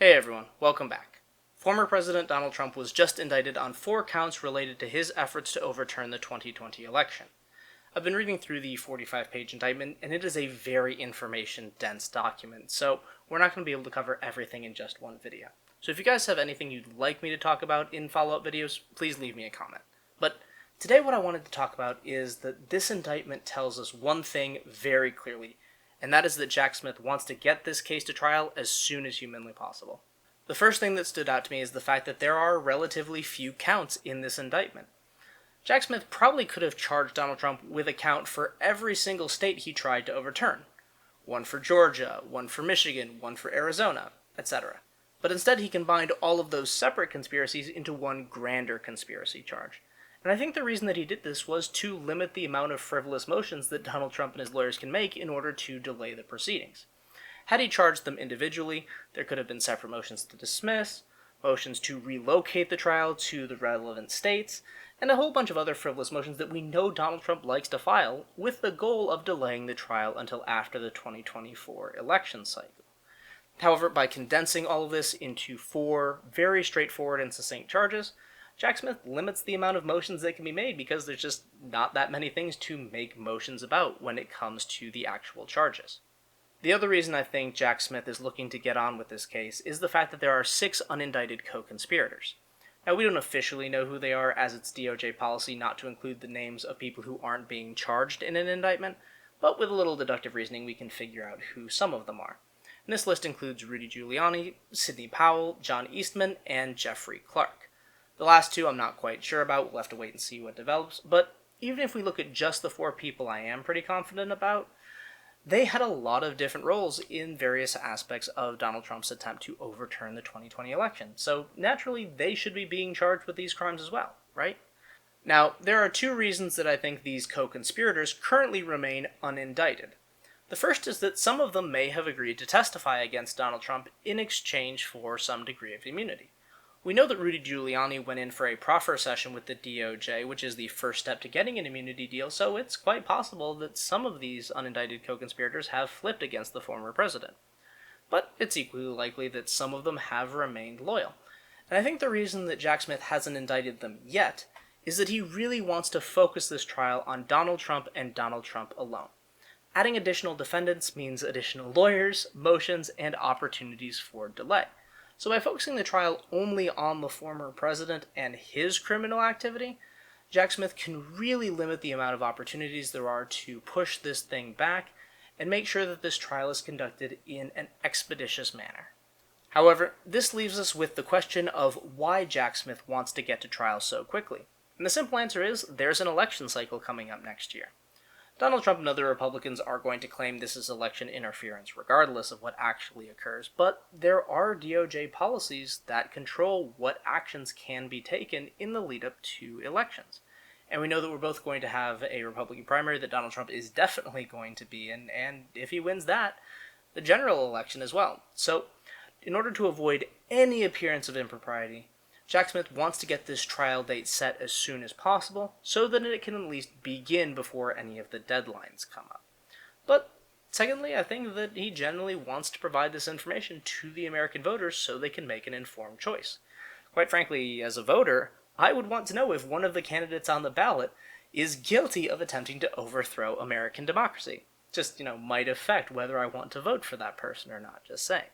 Hey everyone, welcome back. Former President Donald Trump was just indicted on 4 counts related to his efforts to overturn the 2020 election. I've been reading through the 45-page indictment, and it is a very information-dense document, so we're not going to be able to cover everything in just one video. So if you guys have anything you'd like me to talk about in follow-up videos, please leave me a comment. But today what I wanted to talk about is that this indictment tells us one thing very clearly, and that is that Jack Smith wants to get this case to trial as soon as humanly possible. The first thing that stood out to me is the fact that there are relatively few counts in this indictment. Jack Smith probably could have charged Donald Trump with a count for every single state he tried to overturn. One for Georgia, one for Michigan, one for Arizona, etc. But instead he combined all of those separate conspiracies into one grander conspiracy charge. And I think the reason that he did this was to limit the amount of frivolous motions that Donald Trump and his lawyers can make in order to delay the proceedings. Had he charged them individually, there could have been separate motions to dismiss, motions to relocate the trial to the relevant states, and a whole bunch of other frivolous motions that we know Donald Trump likes to file, with the goal of delaying the trial until after the 2024 election cycle. However, by condensing all of this into 4 very straightforward and succinct charges, Jack Smith limits the amount of motions that can be made because there's just not that many things to make motions about when it comes to the actual charges. The other reason I think Jack Smith is looking to get on with this case is the fact that there are 6 unindicted co-conspirators. Now, we don't officially know who they are, as it's DOJ policy not to include the names of people who aren't being charged in an indictment, but with a little deductive reasoning we can figure out who some of them are. And this list includes Rudy Giuliani, Sidney Powell, John Eastman, and Jeffrey Clark. The last 2 I'm not quite sure about, we'll have to wait and see what develops, but even if we look at just the 4 people I am pretty confident about, they had a lot of different roles in various aspects of Donald Trump's attempt to overturn the 2020 election, so naturally they should be being charged with these crimes as well, right? Now, there are 2 reasons that I think these co-conspirators currently remain unindicted. The first is that some of them may have agreed to testify against Donald Trump in exchange for some degree of immunity. We know that Rudy Giuliani went in for a proffer session with the DOJ, which is the first step to getting an immunity deal, so it's quite possible that some of these unindicted co-conspirators have flipped against the former president. But it's equally likely that some of them have remained loyal. And I think the reason that Jack Smith hasn't indicted them yet is that he really wants to focus this trial on Donald Trump and Donald Trump alone. Adding additional defendants means additional lawyers, motions, and opportunities for delay. So by focusing the trial only on the former president and his criminal activity, Jack Smith can really limit the amount of opportunities there are to push this thing back and make sure that this trial is conducted in an expeditious manner. However, this leaves us with the question of why Jack Smith wants to get to trial so quickly. And the simple answer is, there's an election cycle coming up next year. Donald Trump and other Republicans are going to claim this is election interference regardless of what actually occurs, but there are DOJ policies that control what actions can be taken in the lead up to elections. And we know that we're both going to have a Republican primary that Donald Trump is definitely going to be in, and if he wins that, the general election as well. So, in order to avoid any appearance of impropriety, Jack Smith wants to get this trial date set as soon as possible so that it can at least begin before any of the deadlines come up. But secondly, I think that he generally wants to provide this information to the American voters so they can make an informed choice. Quite frankly, as a voter, I would want to know if one of the candidates on the ballot is guilty of attempting to overthrow American democracy. Just, might affect whether I want to vote for that person or not, just saying.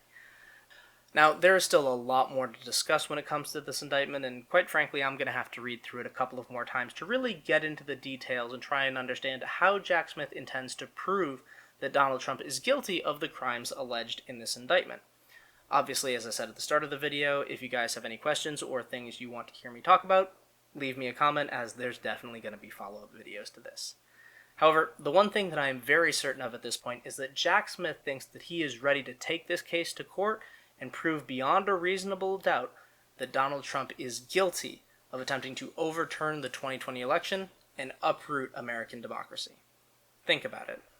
Now, there is still a lot more to discuss when it comes to this indictment, and quite frankly, I'm going to have to read through it a couple of more times to really get into the details and try and understand how Jack Smith intends to prove that Donald Trump is guilty of the crimes alleged in this indictment. Obviously, as I said at the start of the video, if you guys have any questions or things you want to hear me talk about, leave me a comment, as there's definitely going to be follow-up videos to this. However, the one thing that I am very certain of at this point is that Jack Smith thinks that he is ready to take this case to court and prove beyond a reasonable doubt that Donald Trump is guilty of attempting to overturn the 2020 election and uproot American democracy. Think about it.